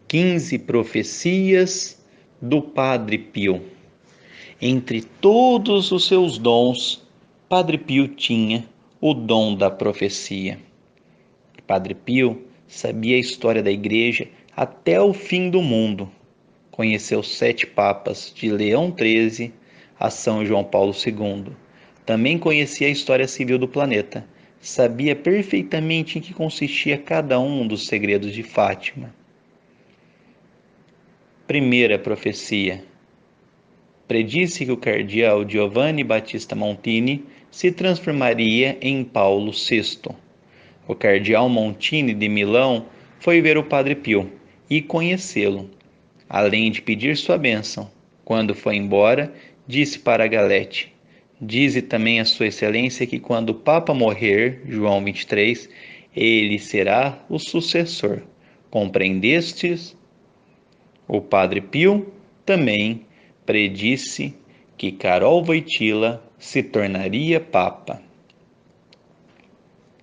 15 profecias do Padre Pio. Entre todos os seus dons, Padre Pio tinha o dom da profecia. Padre Pio sabia a história da Igreja até o fim do mundo. Conheceu 7 papas, de Leão XIII a São João Paulo II. Também conhecia a história civil do planeta. Sabia perfeitamente em que consistia cada um dos segredos de Fátima. Primeira profecia. Predisse que o cardeal Giovanni Battista Montini se transformaria em Paulo VI. O cardeal Montini de Milão foi ver o Padre Pio e conhecê-lo, além de pedir sua bênção. Quando foi embora, disse para Galete: dize também a sua excelência que quando o Papa morrer, João 23, ele será o sucessor. Compreendestes? O Padre Pio também predisse que Karol Wojtyła se tornaria Papa.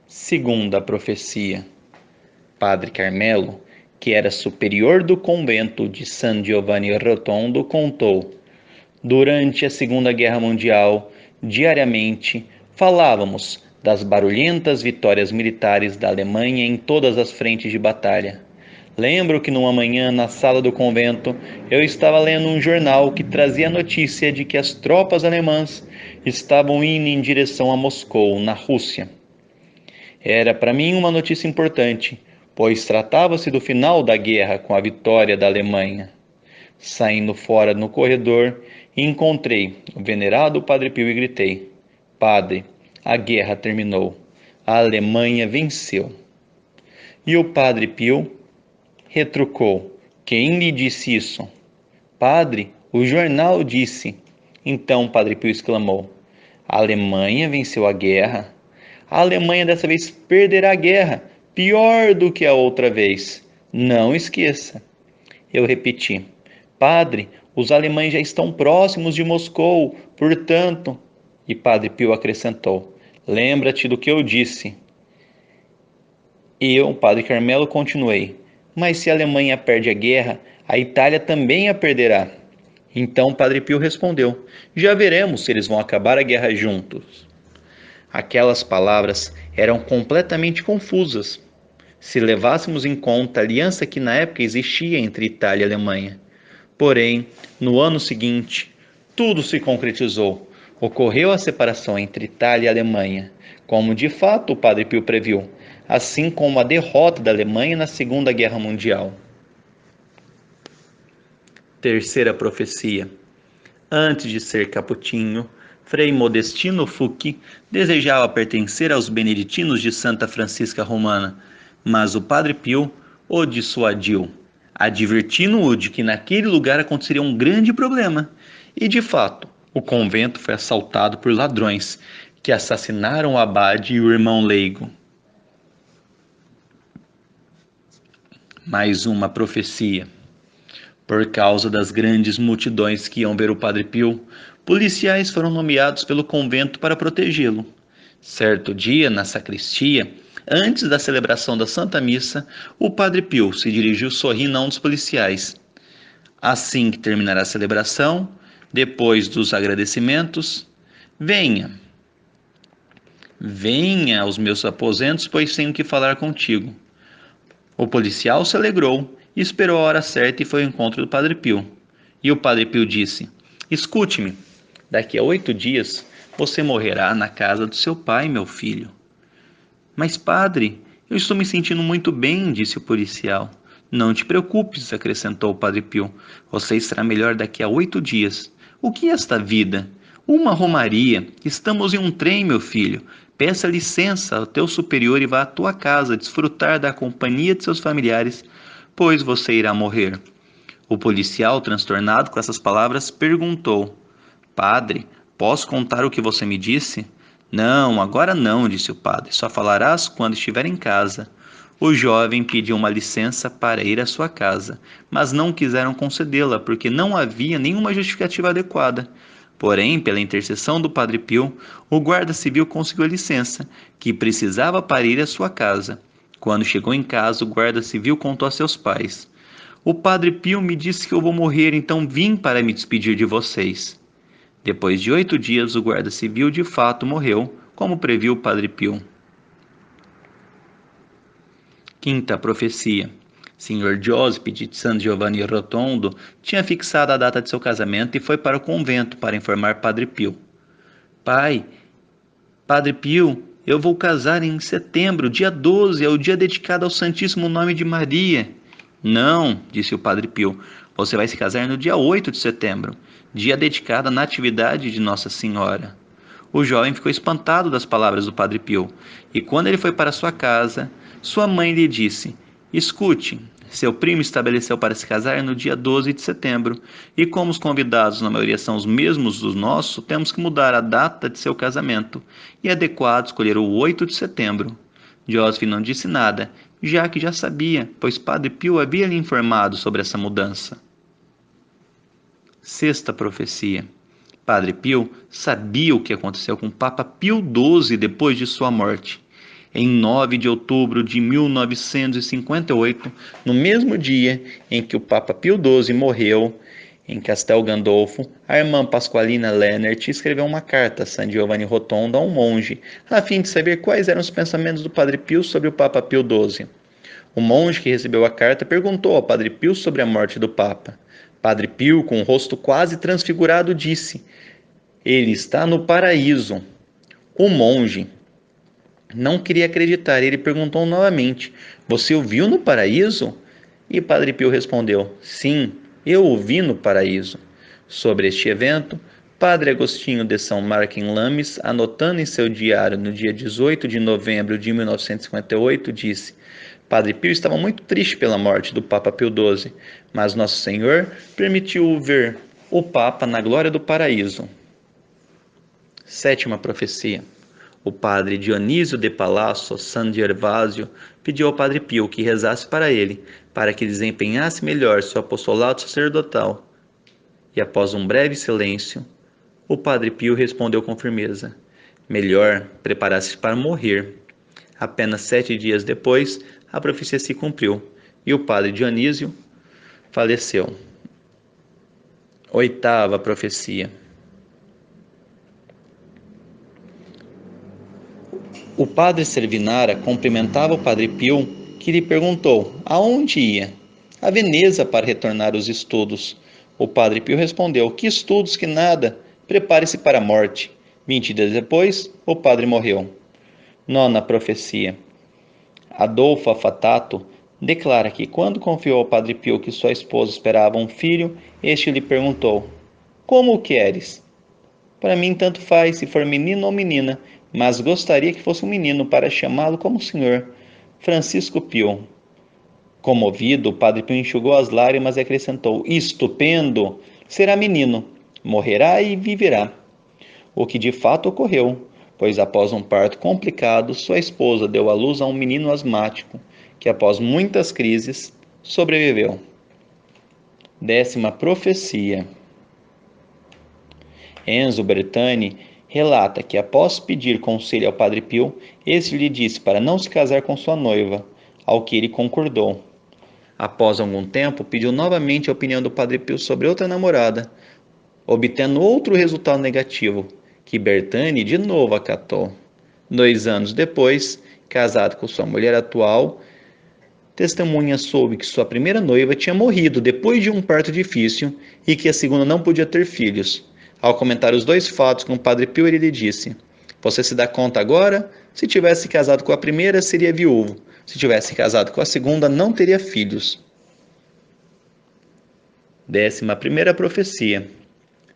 Segunda profecia. Padre Carmelo, que era superior do convento de San Giovanni Rotondo, contou: durante a Segunda Guerra Mundial, diariamente, falávamos das barulhentas vitórias militares da Alemanha em todas as frentes de batalha. Lembro que numa manhã, na sala do convento, eu estava lendo um jornal que trazia a notícia de que as tropas alemãs estavam indo em direção a Moscou, na Rússia. Era para mim uma notícia importante, pois tratava-se do final da guerra com a vitória da Alemanha. Saindo fora no corredor, encontrei o venerado Padre Pio e gritei: Padre, a guerra terminou. A Alemanha venceu. E o Padre Pio retrucou: quem lhe disse isso? Padre, o jornal disse. Então Padre Pio exclamou: a Alemanha venceu a guerra. A Alemanha dessa vez perderá a guerra, pior do que a outra vez. Não esqueça. Eu repeti: Padre, os alemães já estão próximos de Moscou, portanto... E Padre Pio acrescentou: lembra-te do que eu disse. Eu, Padre Carmelo, continuei: mas se a Alemanha perde a guerra, a Itália também a perderá. Então Padre Pio respondeu: já veremos se eles vão acabar a guerra juntos. Aquelas palavras eram completamente confusas, se levássemos em conta a aliança que na época existia entre Itália e Alemanha. Porém, no ano seguinte, tudo se concretizou. Ocorreu a separação entre Itália e Alemanha, como de fato o Padre Pio previu, assim como a derrota da Alemanha na Segunda Guerra Mundial. Terceira profecia. Antes de ser capuchinho, Frei Modestino Fucchi desejava pertencer aos beneditinos de Santa Francisca Romana, mas o Padre Pio o dissuadiu, advertindo-o de que naquele lugar aconteceria um grande problema. E de fato, o convento foi assaltado por ladrões, que assassinaram o abade e o irmão leigo. Mais uma profecia. Por causa das grandes multidões que iam ver o Padre Pio, policiais foram nomeados pelo convento para protegê-lo. Certo dia, na sacristia, antes da celebração da Santa Missa, o Padre Pio se dirigiu sorrindo a um dos policiais. Assim que terminar a celebração, depois dos agradecimentos, venha aos meus aposentos, pois tenho que falar contigo. O policial se alegrou e esperou a hora certa e foi ao encontro do Padre Pio. E o Padre Pio disse: escute-me, daqui a 8 dias você morrerá na casa do seu pai, meu filho. Mas, padre, eu estou me sentindo muito bem, disse o policial. Não te preocupes, acrescentou o Padre Pio. Você estará melhor daqui a 8 dias. O que é esta vida? Uma romaria. Estamos em um trem, meu filho. Peça licença ao teu superior e vá à tua casa desfrutar da companhia de seus familiares, pois você irá morrer. O policial, transtornado com essas palavras, perguntou: Padre, posso contar o que você me disse? Não, agora não, disse o padre. Só falarás quando estiver em casa. O jovem pediu uma licença para ir à sua casa, mas não quiseram concedê-la porque não havia nenhuma justificativa adequada. Porém, pela intercessão do Padre Pio, o guarda civil conseguiu a licença, que precisava para ir à sua casa. Quando chegou em casa, o guarda civil contou a seus pais. O Padre Pio me disse que eu vou morrer, então vim para me despedir de vocês. Depois de 8 dias, o guarda civil de fato morreu, como previu o Padre Pio. Quinta profecia. Senhor Giuseppe de San Giovanni Rotondo tinha fixado a data de seu casamento e foi para o convento para informar Padre Pio. Pai, Padre Pio, eu vou casar em setembro, dia 12, é o dia dedicado ao Santíssimo Nome de Maria. Não, disse o Padre Pio, você vai se casar no dia 8 de setembro, dia dedicado à Natividade de Nossa Senhora. O jovem ficou espantado das palavras do Padre Pio, e quando ele foi para sua casa, sua mãe lhe disse: Escute, seu primo estabeleceu para se casar no dia 12 de setembro, e como os convidados na maioria são os mesmos dos nossos, temos que mudar a data de seu casamento, e é adequado escolher o 8 de setembro. Joseph não disse nada, já que já sabia, pois Padre Pio havia lhe informado sobre essa mudança. Sexta profecia. Padre Pio sabia o que aconteceu com o Papa Pio XII depois de sua morte. Em 9 de outubro de 1958, no mesmo dia em que o Papa Pio XII morreu, em Castel Gandolfo, a irmã Pasqualina Lennert escreveu uma carta a San Giovanni Rotondo, a um monge, a fim de saber quais eram os pensamentos do Padre Pio sobre o Papa Pio XII. O monge que recebeu a carta perguntou ao Padre Pio sobre a morte do Papa. Padre Pio, com o rosto quase transfigurado, disse: Ele está no paraíso. O monge não queria acreditar. Ele perguntou novamente: Você o viu no paraíso? E Padre Pio respondeu: Sim, eu o vi no paraíso. Sobre este evento, Padre Agostinho de São Marco em Lames, anotando em seu diário no dia 18 de novembro de 1958, disse: Padre Pio estava muito triste pela morte do Papa Pio XII, mas Nosso Senhor permitiu-o ver o Papa na glória do paraíso. Sétima profecia. O padre Dionísio de Palasso San Gervásio pediu ao Padre Pio que rezasse para ele, para que desempenhasse melhor seu apostolado sacerdotal. E após um breve silêncio, o Padre Pio respondeu com firmeza: Melhor preparar-se para morrer. Apenas 7 dias depois, a profecia se cumpriu e o padre Dionísio faleceu. Oitava profecia. O padre Servinara cumprimentava o Padre Pio, que lhe perguntou aonde ia. A Veneza, para retornar aos estudos. O Padre Pio respondeu: Que estudos, que nada, prepare-se para a morte. 20 dias depois, o padre morreu. Nona profecia. Adolfo Afatato declara que quando confiou ao Padre Pio que sua esposa esperava um filho, este lhe perguntou: Como o queres? Para mim tanto faz se for menino ou menina, mas gostaria que fosse um menino para chamá-lo como senhor. Francisco Pio. Comovido, o Padre Pio enxugou as lágrimas e acrescentou: Estupendo! Será menino, morrerá e viverá. O que de fato ocorreu, pois após um parto complicado, sua esposa deu à luz a um menino asmático, que após muitas crises, sobreviveu. Décima profecia. Enzo Bertani relata que após pedir conselho ao Padre Pio, este lhe disse para não se casar com sua noiva, ao que ele concordou. Após algum tempo, pediu novamente a opinião do Padre Pio sobre outra namorada, obtendo outro resultado negativo, que Bertani de novo acatou. 2 anos depois, casado com sua mulher atual, testemunha soube que sua primeira noiva tinha morrido depois de um parto difícil e que a segunda não podia ter filhos. Ao comentar os 2 fatos com o Padre Pio, ele lhe disse: Você se dá conta agora? Se tivesse casado com a primeira, seria viúvo. Se tivesse casado com a segunda, não teria filhos. 11ª profecia.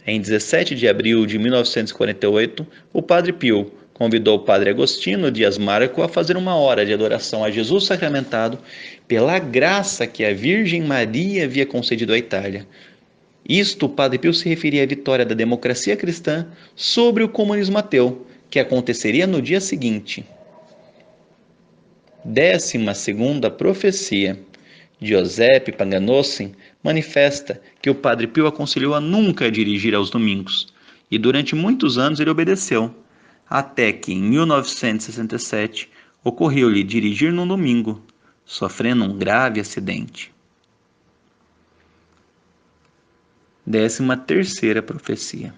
Em 17 de abril de 1948, o Padre Pio convidou o Padre Agostinho Dias Marco a fazer uma hora de adoração a Jesus sacramentado pela graça que a Virgem Maria havia concedido à Itália. Isto, o Padre Pio se referia à vitória da democracia cristã sobre o comunismo ateu, que aconteceria no dia seguinte. 12ª profecia. Giuseppe Paganossen manifesta que o Padre Pio aconselhou a nunca dirigir aos domingos, e durante muitos anos ele obedeceu, até que em 1967 ocorreu-lhe dirigir num domingo, sofrendo um grave acidente. 13ª profecia.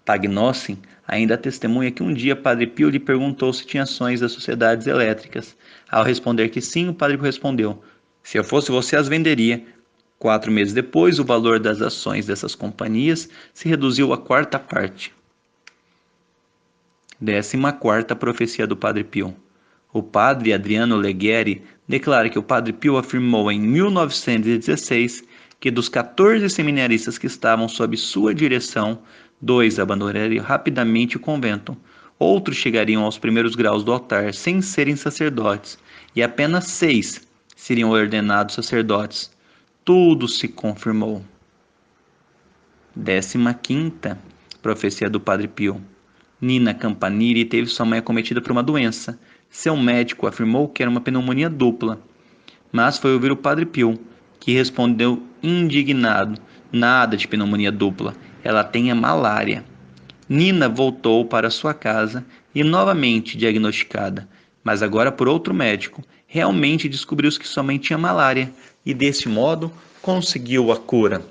Pagnossen ainda testemunha que um dia Padre Pio lhe perguntou se tinha ações das sociedades elétricas. Ao responder que sim, o Padre Pio respondeu: se eu fosse você, as venderia. 4 meses depois, o valor das ações dessas companhias se reduziu à quarta parte. 14ª profecia do Padre Pio. O padre Adriano Leghieri declara que o Padre Pio afirmou em 1916 que dos 14 seminaristas que estavam sob sua direção, 2 abandonariam rapidamente o convento, outros chegariam aos primeiros graus do altar sem serem sacerdotes, e apenas 6 seriam ordenados sacerdotes. Tudo se confirmou. 15ª profecia do Padre Pio. Nina Campanile teve sua mãe acometida por uma doença. Seu médico afirmou que era uma pneumonia dupla, mas foi ouvir o Padre Pio, que respondeu indignado: nada de pneumonia dupla, ela tem a malária. Nina voltou para sua casa e novamente diagnosticada, mas agora por outro médico, realmente descobriu que sua mãe tinha malária e desse modo conseguiu a cura.